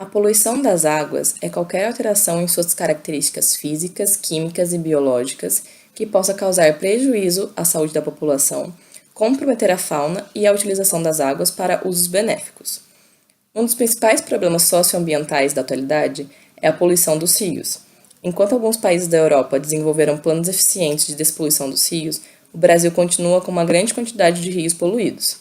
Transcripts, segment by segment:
A poluição das águas é qualquer alteração em suas características físicas, químicas e biológicas que possa causar prejuízo à saúde da população, comprometer a fauna e a utilização das águas para usos benéficos. Um dos principais problemas socioambientais da atualidade é a poluição dos rios. Enquanto alguns países da Europa desenvolveram planos eficientes de despoluição dos rios, o Brasil continua com uma grande quantidade de rios poluídos.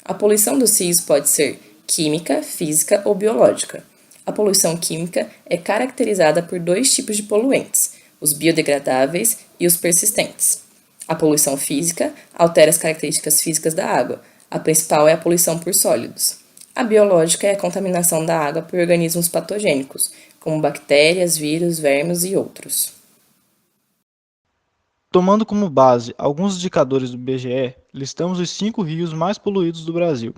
A poluição dos rios pode ser química, física ou biológica. A poluição química é caracterizada por dois tipos de poluentes, os biodegradáveis e os persistentes. A poluição física altera as características físicas da água. A principal é a poluição por sólidos. A biológica é a contaminação da água por organismos patogênicos, como bactérias, vírus, vermes e outros. Tomando como base alguns indicadores do IBGE, listamos os 5 rios mais poluídos do Brasil.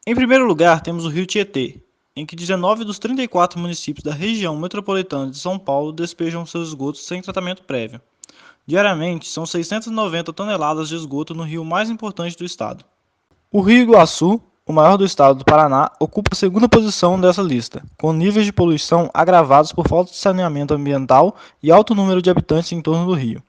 Em primeiro lugar, temos o rio Tietê, em que 19 dos 34 municípios da região metropolitana de São Paulo despejam seus esgotos sem tratamento prévio. Diariamente, são 690 toneladas de esgoto no rio mais importante do estado. O Rio Iguaçu, o maior do estado do Paraná, ocupa a segunda posição dessa lista, com níveis de poluição agravados por falta de saneamento ambiental e alto número de habitantes em torno do rio.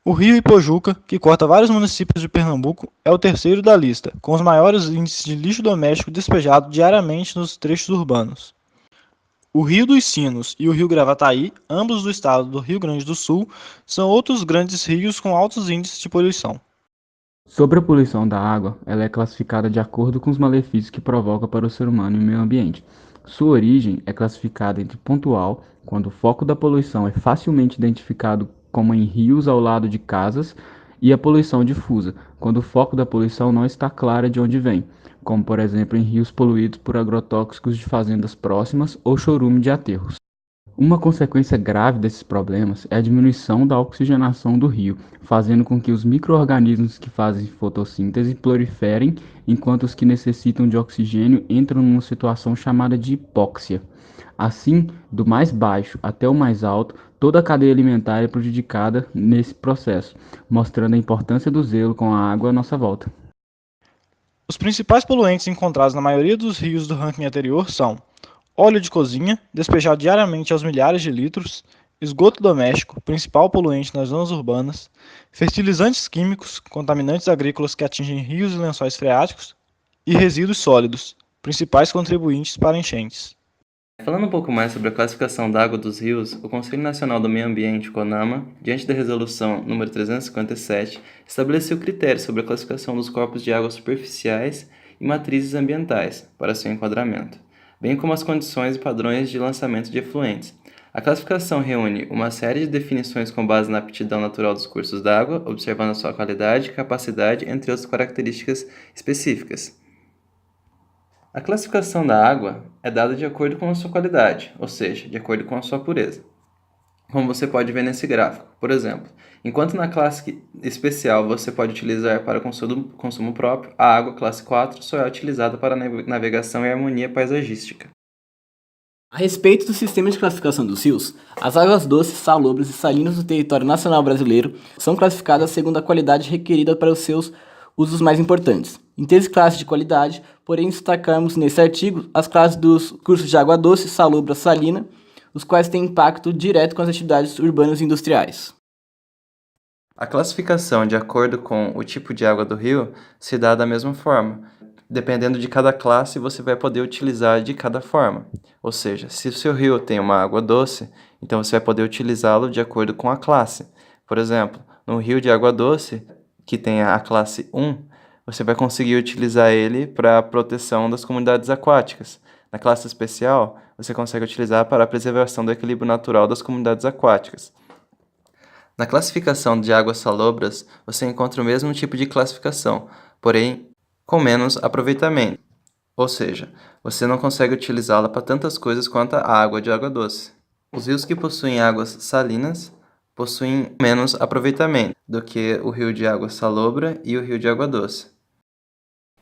O rio Ipojuca, que corta vários municípios de Pernambuco, é o terceiro da lista, com os maiores índices de lixo doméstico despejado diariamente nos trechos urbanos. O Rio dos Sinos e o Rio Gravataí, ambos do estado do Rio Grande do Sul, são outros grandes rios com altos índices de poluição. Sobre a poluição da água, ela é classificada de acordo com os malefícios que provoca para o ser humano e o meio ambiente. Sua origem é classificada entre pontual, quando o foco da poluição é facilmente identificado como em rios ao lado de casas, e a poluição difusa, quando o foco da poluição não está clara de onde vem, como por exemplo em rios poluídos por agrotóxicos de fazendas próximas ou chorume de aterros. Uma consequência grave desses problemas é a diminuição da oxigenação do rio, fazendo com que os micro-organismos que fazem fotossíntese proliferem, enquanto os que necessitam de oxigênio entram numa situação chamada de hipóxia. Assim, do mais baixo até o mais alto, toda a cadeia alimentar é prejudicada nesse processo, mostrando a importância do zelo com a água à nossa volta. Os principais poluentes encontrados na maioria dos rios do ranking anterior são óleo de cozinha, despejado diariamente aos milhares de litros, esgoto doméstico, principal poluente nas zonas urbanas, fertilizantes químicos, contaminantes agrícolas que atingem rios e lençóis freáticos, e resíduos sólidos, principais contribuintes para enchentes. Falando um pouco mais sobre a classificação da água dos rios, o Conselho Nacional do Meio Ambiente, CONAMA, diante da Resolução nº 357, estabeleceu critérios sobre a classificação dos corpos de água superficiais e matrizes ambientais para seu enquadramento, bem como as condições e padrões de lançamento de efluentes. A classificação reúne uma série de definições com base na aptidão natural dos cursos d'água, observando a sua qualidade e capacidade, entre outras características específicas. A classificação da água é dada de acordo com a sua qualidade, ou seja, de acordo com a sua pureza. Como você pode ver nesse gráfico, por exemplo, enquanto na classe especial você pode utilizar para consumo próprio, a água classe 4 só é utilizada para navegação e harmonia paisagística. A respeito do sistema de classificação dos rios, as águas doces, salobras e salinas do território nacional brasileiro são classificadas segundo a qualidade requerida para os seus usos mais importantes. Em três classes de qualidade, porém destacamos nesse artigo as classes dos cursos de água doce, salobra, salina, os quais têm impacto direto com as atividades urbanas e industriais. A classificação de acordo com o tipo de água do rio se dá da mesma forma. Dependendo de cada classe, você vai poder utilizar de cada forma. Ou seja, se o seu rio tem uma água doce, então você vai poder utilizá-lo de acordo com a classe. Por exemplo, no rio de água doce, que tem a classe 1, você vai conseguir utilizar ele para a proteção das comunidades aquáticas. Na classe especial, você consegue utilizar para a preservação do equilíbrio natural das comunidades aquáticas. Na classificação de águas salobras, você encontra o mesmo tipo de classificação, porém com menos aproveitamento. Ou seja, você não consegue utilizá-la para tantas coisas quanto a água de água doce. Os rios que possuem águas salinas possuem menos aproveitamento do que o rio de água salobra e o rio de água doce.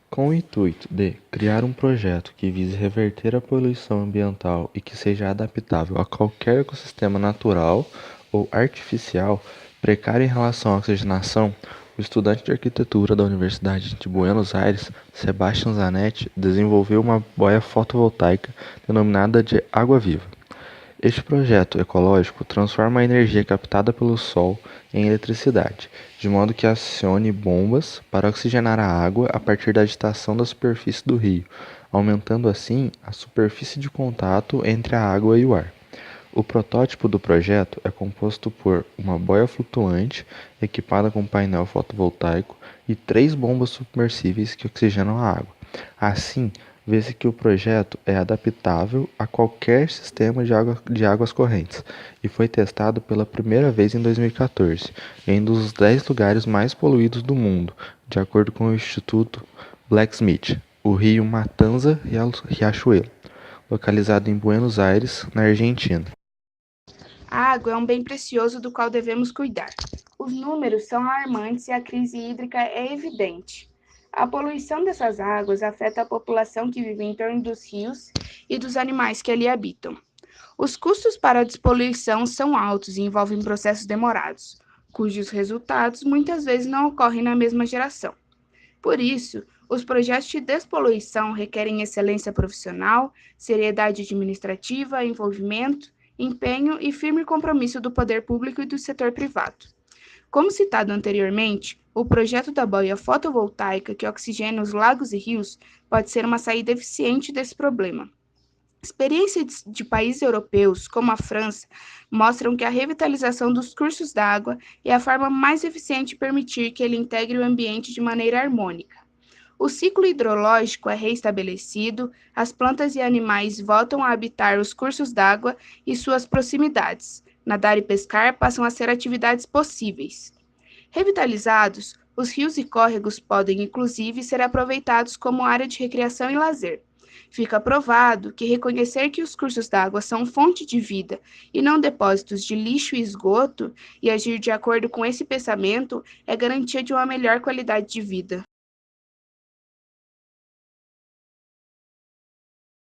Com o intuito de criar um projeto que vise reverter a poluição ambiental e que seja adaptável a qualquer ecossistema natural ou artificial precário em relação à oxigenação, O estudante de arquitetura da Universidade de Buenos Aires, Sebastián Zanetti, desenvolveu uma boia fotovoltaica denominada de Água Viva. Este projeto ecológico transforma a energia captada pelo sol em eletricidade, de modo que acione bombas para oxigenar a água a partir da agitação da superfície do rio, aumentando assim a superfície de contato entre a água e o ar. O protótipo do projeto é composto por uma boia flutuante equipada com painel fotovoltaico e 3 bombas submersíveis que oxigenam a água. Assim, vê-se que o projeto é adaptável a qualquer sistema de águas correntes e foi testado pela primeira vez em 2014, em um dos 10 lugares mais poluídos do mundo, de acordo com o Instituto Blacksmith, o rio Matanza Riachuelo, localizado em Buenos Aires, na Argentina. A água é um bem precioso do qual devemos cuidar. Os números são alarmantes e a crise hídrica é evidente. A poluição dessas águas afeta a população que vive em torno dos rios e dos animais que ali habitam. Os custos para a despoluição são altos e envolvem processos demorados, cujos resultados muitas vezes não ocorrem na mesma geração. Por isso, os projetos de despoluição requerem excelência profissional, seriedade administrativa, envolvimento, empenho e firme compromisso do poder público e do setor privado. Como citado anteriormente, o projeto da boia fotovoltaica que oxigena os lagos e rios pode ser uma saída eficiente desse problema. Experiências de países europeus, como a França, mostram que a revitalização dos cursos d'água é a forma mais eficiente de permitir que ele integre o ambiente de maneira harmônica. O ciclo hidrológico é reestabelecido, as plantas e animais voltam a habitar os cursos d'água e suas proximidades. Nadar e pescar passam a ser atividades possíveis. Revitalizados, os rios e córregos podem, inclusive, ser aproveitados como área de recreação e lazer. Fica provado que reconhecer que os cursos d'água são fonte de vida e não depósitos de lixo e esgoto, e agir de acordo com esse pensamento, é garantia de uma melhor qualidade de vida.